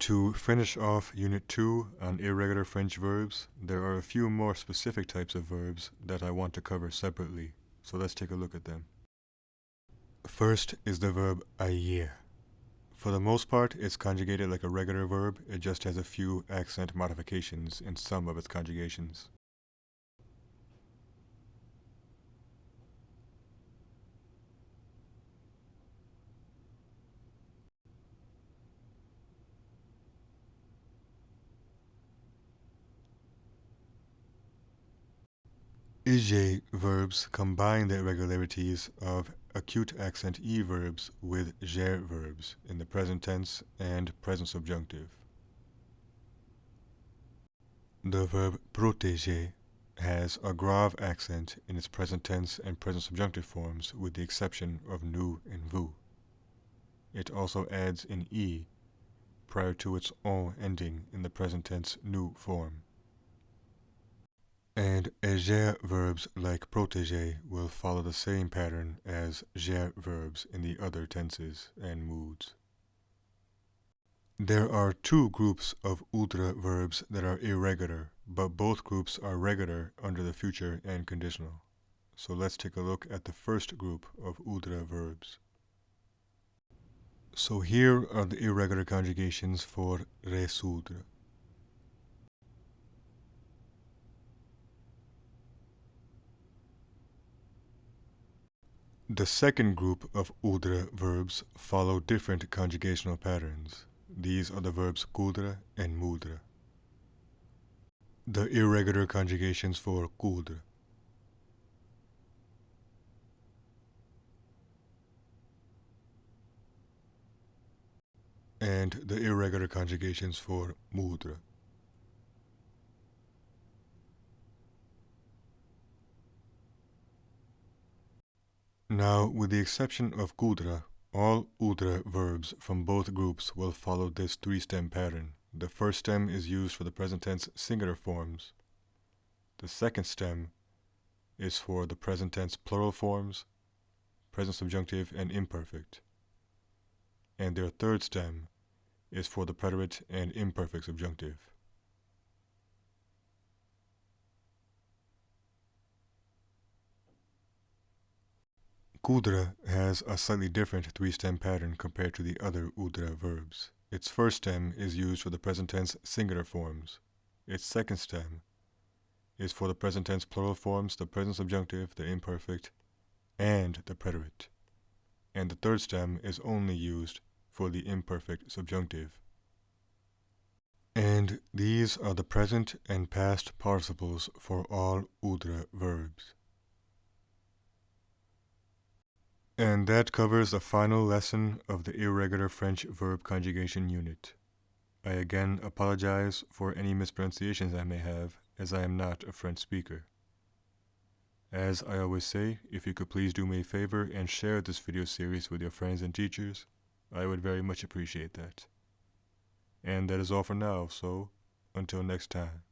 To finish off Unit 2 on irregular French verbs, there are a few more specific types of verbs that I want to cover separately, so let's take a look at them. First is the verb éger. For the most part, it's conjugated like a regular verb, it just has a few accent modifications in some of its conjugations. Éger verbs combine the irregularities of acute accent E verbs with éger verbs in the present tense and present subjunctive. The verb protéger has a grave accent in its present tense and present subjunctive forms with the exception of nous and vous. It also adds an E prior to its on ending in the present tense nous form. And éger verbs like protéger will follow the same pattern as éger verbs in the other tenses and moods. There are two groups of oudre verbs that are irregular, but both groups are regular under the future and conditional. So let's take a look at the first group of oudre verbs. So here are the irregular conjugations for résoudre. The second group of oudre verbs follow different conjugational patterns. These are the verbs coudre and moudre. The irregular conjugations for coudre. And the irregular conjugations for moudre. Now, with the exception of coudre, all oudre verbs from both groups will follow this three-stem pattern. The first stem is used for the present tense singular forms. The second stem is for the present tense plural forms, present subjunctive, and imperfect. And their third stem is for the preterite and imperfect subjunctive. Coudre has a slightly different three-stem pattern compared to the other oudre verbs. Its first stem is used for the present tense singular forms. Its second stem is for the present tense plural forms, the present subjunctive, the imperfect, and the preterite. And the third stem is only used for the imperfect subjunctive. And these are the present and past participles for all oudre verbs. And that covers the final lesson of the irregular French verb conjugation unit. I again apologize for any mispronunciations I may have, as I am not a French speaker. As I always say, if you could please do me a favor and share this video series with your friends and teachers, I would very much appreciate that. And that is all for now, so until next time.